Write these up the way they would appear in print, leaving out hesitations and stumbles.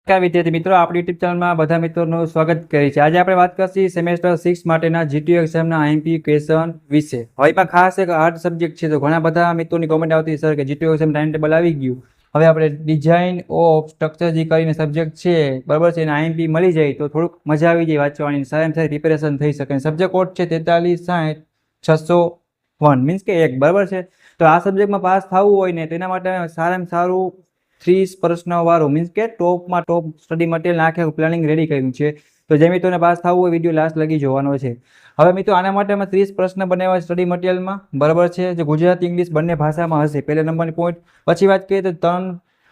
નમસ્કાર વિદ્યાર્થી મિત્રો, આપણી યુટ્યુબ ચેનલમાં બધા મિત્રોનું સ્વાગત કરીએ છીએ। આજે આપણે વાત કરીશું સેમેસ્ટર 6 માટેના જીટીયુ એક્ઝામના આઈએમપી ક્વેશ્ચન વિશે। હવે એમાં ખાસ એક હાર્ડ સબ્જેક્ટ છે, તો ઘણા બધા મિત્રોની કોમેન્ટ આવતી સર કે જીટીયુ એક્ઝામ ટાઈમ ટેબલ આવી ગયું, હવે આપણે ડિઝાઇન ઓફ સ્ટ્રક્ચર જે કરીને સબ્જેક્ટ છે બરાબર છે, એને આઈએમપી મળી જાય તો થોડુંક મજા આવી જાય વાંચવાની, સારામાં સારી પ્રિપેરેશન થઈ શકે। સબ્જેક્ટ કોડ છે 4360-601 મીન્સ કે 1 બરાબર છે। તો આ સબ્જેક્ટમાં પાસ થવું હોય ને તેના માટે સારામાં સારું 30 પ્રશ્નવાળું મીન્સ કે ટોપમાં ટોપ સ્ટડી મટીરિયલ નાખે પ્લાનિંગ રેડી કર્યું છે। તો જે મિત્રોને પાસ થવું હોય વિડીયો લાસ્ટ લગી જોવાનો છે। હવે મિત્રો આના માટે અમે 30 પ્રશ્ન બનાવ્યા સ્ટડી મટીરિયલમાં બરાબર છે, જે ગુજરાતી ઇંગ્લિશ બંને ભાષામાં હશે। પહેલા નંબરની પોઈન્ટ। પછી વાત કરીએ તો 3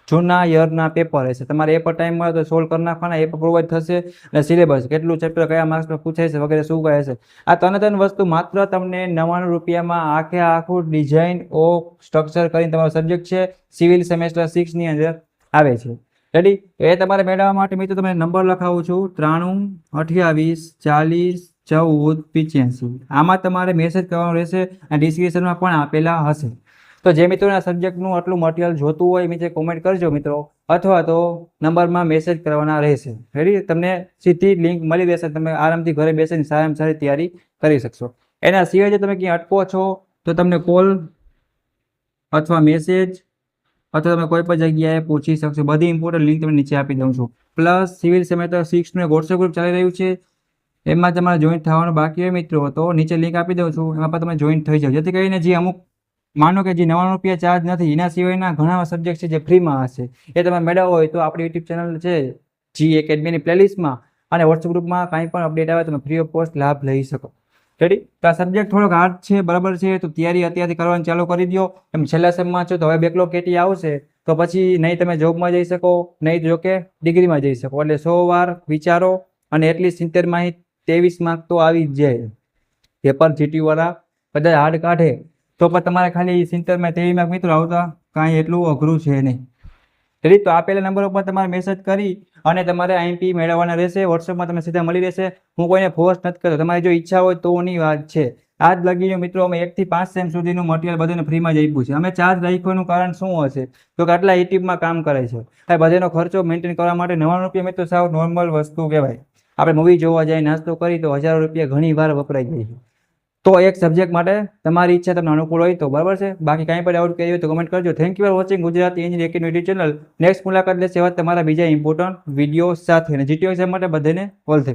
જૂના યરના પેપર હશે, તમારે એ પર ટાઈમ મળે તો સોલ્વ કરી નાખવાના, એ પર પ્રોવાઈડ થશે, અને સિલેબસ કેટલું ચેપ્ટર કયા માર્ક્સમાં પૂછાય છે વગેરે શું કહે છે। આ ત્રણ વસ્તુ માત્ર તમને 99 રૂપિયામાં આખે આખું ડિઝાઇન ઓફ સ્ટ્રક્ચર કરીને તમારો સબ્જેક્ટ છે સિવિલ સેમેસ્ટર 6 ની અંદર આવે છે। રેડી? એ તમારે મેળવવા માટે મિત્રો તમને નંબર લખાવું છું 93 28 40 14 85। આમાં તમારે મેસેજ કરવાનો રહેશે અને ડિસ્ક્રિપ્શનમાં પણ આપેલા હશે। તો જે મિત્રોના સબ્જેક્ટનું આટલું મટીરિયલ જોતું હોય નીચે કોમેન્ટ કરજો મિત્રો, અથવા તો નંબરમાં મેસેજ કરવાના રહેશે। રેડી? તમને સીધી લિંક મળી રહેશે, તમે આરામથી ઘરે બેસીને સારામાં સારી તૈયારી કરી શકશો। એના સિવાય જો તમે ક્યાં અટકો છો તો તમને કોલ અથવા મેસેજ અથવા તમે કોઈ પણ જગ્યાએ પૂછી શકશો। બધી ઇમ્પોર્ટન્ટ લિંક તમને નીચે આપી દઉં છું। પ્લસ સિવિલ સેમેસ્ટર 6 નું એક વોટ્સએપ ગ્રુપ ચાલી રહ્યું છે, એમાં તમારે જોઈન્ટ થવાનું બાકી હોય મિત્રો તો નીચે લિંક આપી દઉં છું, એમાં પણ તમે જોઈન્ટ થઈ જાઓ, જેથી કરીને જે અમુક માનો કે જે 99 રૂપિયા ચાર્જ નથી, એના સિવાયના ઘણા સબ્જેક્ટ છે જે ફ્રીમાં હશે, એ તમે મેળવવા હોય તો આપણી યુટ્યુબ ચેનલ છે જી એકેડમીની પ્લેલિસ્ટમાં અને વોટ્સએપ ગ્રુપમાં કાંઈ પણ અપડેટ આવે તમે ફ્રી ઓફ કોસ્ટ લાભ લઈ શકો। રેડી? તો આ સબ્જેક્ટ થોડોક હાર્ડ છે બરાબર છે, તો તૈયારી અત્યારથી કરવાની ચાલુ કરી દો। એમ છેલ્લા સેમમાં છો તો હવે બેકલોગ કેટી આવશે તો પછી નહીં તમે જોબમાં જઈ શકો, નહીં જો કે ડિગ્રીમાં જઈ શકો, એટલે 100 વાર વિચારો અને એટલીસ્ટ 70 23 માર્ક તો આવી જ જાય। પેપર જીટીયુ વાળા બધા હાર્ડ કાઢે તો પણ તમારે ખાલી 70 23 માર્ક મિત્રો આવતા કાંઈ એટલું અઘરું છે નહીં। રેડી? તો આપેલા નંબર ઉપર તમારે મેસેજ કરી અને તમારે આઈએમપી મેળવવાના રહેશે, વોટ્સએપમાં તમને સીધા મળી રહેશે। હું કોઈને ફોર્સ નથી કરતો, તમારી જો ઈચ્છા હોય તોની વાત છે। આજ લગીને મિત્રો અમે 1 થી 5 સેમ સુધીનું મટીરિયલ બધાને ફ્રીમાં જ આપ્યું છે। અમે ચાર્જ રાખ્યાનું કારણ શું હશે તો કે આટલા યુટ્યુબમાં કામ કરે છે, આ બધાનો ખર્ચો મેન્ટેન કરવા માટે 99 રૂપિયા મિત્રો સાવ નોર્મલ વસ્તુ કહેવાય। આપણે મૂવી જોવા જાય નાસ્તો કરી તો 1000 રૂપિયા ઘણી વાર વપરાઈ જાય છે। તો એક સબ્જેક્ટ માટે તમારી ઈચ્છા તમને અનુકૂળ હોય તો બરાબર છે, બાકી કાંઈ પણ ડાઉટ કરી હોય તો કમેન્ટ કરજો। Thank you for watching Gujarati engineering academy YouTube channel. Next મુલાકાત લેશે તમારા બીજા ઇમ્પોર્ટન્ટ વિડીયો સાથે, અને જીટીયુ એક્ઝામ માટે બધાને ઓલ ધ